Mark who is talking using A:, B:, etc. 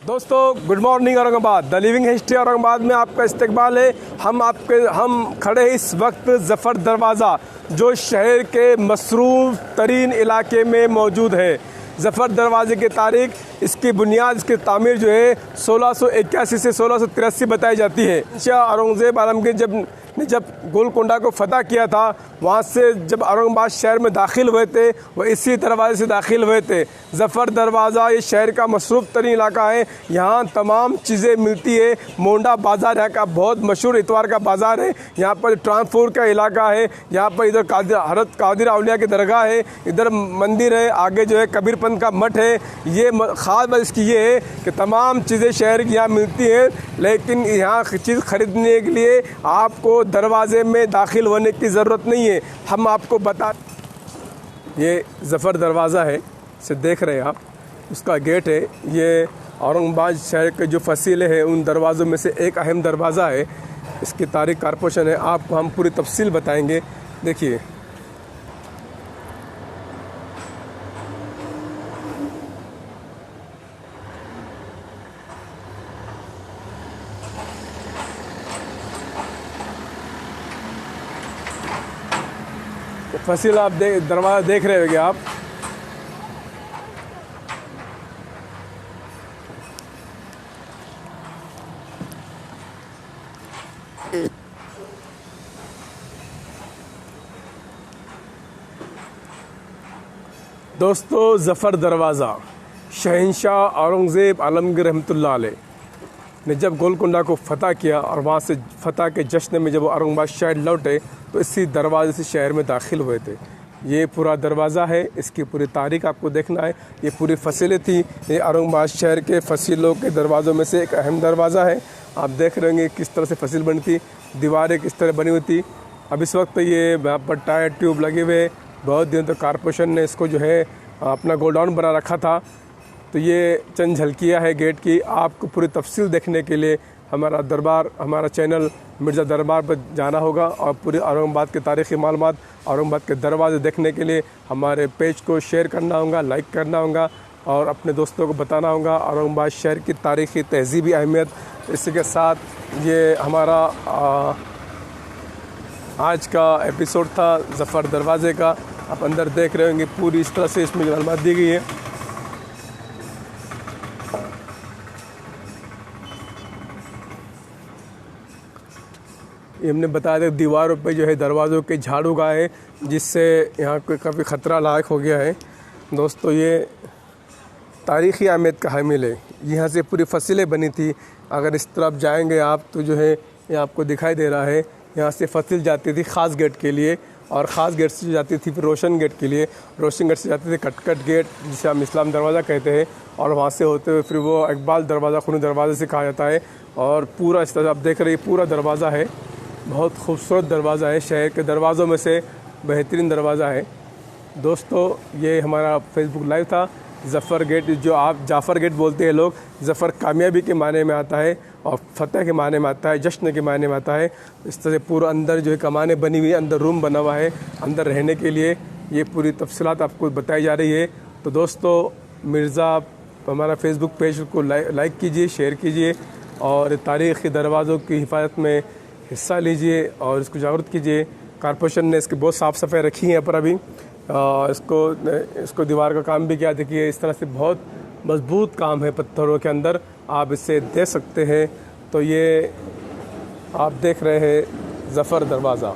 A: दोस्तों good morning Aurangabad. The living history Aurangabad में आपका इस्तकबाल है। हम खड़े हैं इस वक्त ज़फ़र दरवाज़ा, जो शहर के मसरूफ़ तरीन इलाके में मौजूद है। ज़फ़र दरवाज़े की तारीख, इसकी बुनियाद, इसकी तामीर जो है 1681 से 1683 बताई जाती है। शाह औरंगज़ेब आलमगीर जब गोलकोंडा को फ़तह किया था, वहाँ से जब औरंगाबाद शहर में दाखिल हुए थे, वह इसी दरवाज़े से दाखिल हुए थे। ज़फ़र दरवाज़ा ये शहर का मसरूफ़ तरीन इलाका है। यहाँ तमाम चीज़ें मिलती है। मोंडा बाज़ार यहाँ का बहुत मशहूर इतवार का बाज़ार है। यहाँ पर ट्रांसपोर्ट का इलाका है। यहाँ पर इधर हज़रत कादिर औलिया की दरगाह है, इधर मंदिर है, आगे जो है कबीरपंथ का मठ है। ये ख़ास बात इसकी ये है कि तमाम चीज़ें शहर की यहाँ मिलती हैं, लेकिन यहाँ चीज़ ख़रीदने के लिए आपको दरवाज़े में दाखिल होने की ज़रूरत नहीं है। हम आपको बता, ये ज़फ़र दरवाज़ा है, इसे देख रहे हैं आप, उसका गेट है। ये औरंगाबाद शहर के जो फसीले हैं उन दरवाज़ों में से एक अहम दरवाज़ा है। इसकी तारीख कारपोरेशन है, आपको हम पूरी तफसील बताएंगे। देखिए फसील आप दरवाज़ा देख रहे होंगे आप। दोस्तों ज़फ़र दरवाज़ा शहंशाह औरंगज़ेब आलमगीर रहमतुल्लाह अलैह ने जब गोलकोंडा को फ़तह किया और वहाँ से फ़तह के जश्न में जब वो औरंगाबाद शहर लौटे तो इसी दरवाज़े से शहर में दाखिल हुए थे। ये पूरा दरवाज़ा है, इसकी पूरी तारीख आपको देखना है। ये पूरी फसीलें थी। ये औरंगाबाद शहर के फसीलों के दरवाज़ों में से एक अहम दरवाज़ा है। आप देख रहे होंगे किस तरह से फसील बनी थी, दीवारें किस तरह बनी हुई थी। अब इस वक्त ये यहाँ पर टायर ट्यूब लगे हुए, बहुत दिनों तक कारपोरेशन ने इसको जो है अपना गोडाउन बना रखा था। तो ये चंद झलकियाँ है गेट की। आपको पूरी तफसील देखने के लिए हमारा चैनल मिर्ज़ा दरबार पर जाना होगा और पूरी औरंगाबाद के तारीख़ी मालूमात, औरंगाबाद के दरवाज़े देखने के लिए हमारे पेज को शेयर करना होगा, लाइक करना होगा और अपने दोस्तों को बताना होगा औरंगाबाद शहर की तारीख़ी तहज़ीबी अहमियत। इसी के साथ ये हमारा आज का एपिसोड था ज़फ़र दरवाज़े का। आप अंदर देख रहे होंगे पूरी इस तरह से इसमें मालूमात दी गई है। ये हमने बताया था दीवारों पे जो है दरवाज़ों के झाड़ू गाए है, जिससे यहाँ को काफ़ी ख़तरा लायक हो गया है। दोस्तों ये तारीख़ी अहमियत का हामिल है। यहाँ से पूरी फसीलें बनी थी। अगर इस तरफ जाएंगे आप तो जो है ये आपको दिखाई दे रहा है, यहाँ से फसील जाती थी ख़ास गेट के लिए और ख़ास गेट से जाती थी फिर रोशन गेट के लिए। रोशन गेट से जाती थी कटकट गेट, जिसे हम इस्लाम दरवाज़ा कहते हैं, और वहाँ से होते हुए फिर वो इकबाल दरवाज़ा, खूनी दरवाज़े से कहा जाता है। और पूरा इस तरह आप देख रहे हैं पूरा दरवाज़ा है, बहुत खूबसूरत दरवाज़ा है, शहर के दरवाज़ों में से बेहतरीन दरवाज़ा है। दोस्तों ये हमारा फेसबुक लाइव था। ज़फ़र गेट, जो आप जाफ़र गेट बोलते हैं लोग, ज़फ़र कामयाबी के माने में आता है और फ़तह के माने में आता है, जश्न के माने में आता है। इस तरह से पूरा अंदर जो है कमानें बनी हुई है, अंदर रूम बना हुआ है अंदर रहने के लिए। ये पूरी तफसीलात आपको बताई जा रही है। तो दोस्तों मिर्ज़ा हमारा फेसबुक पेज को लाइक कीजिए, शेयर कीजिए और तारीख़ी दरवाज़ों की हिफाजत में हिस्सा लीजिए और इसको जागरूक कीजिए। कारपोरेशन ने इसकी बहुत साफ़ सफाई रखी है यहाँ पर अभी। इसको दीवार का काम भी किया। देखिए इस तरह से बहुत मजबूत काम है पत्थरों के अंदर, आप इसे देख सकते हैं। तो ये आप देख रहे हैं ज़फ़र दरवाज़ा।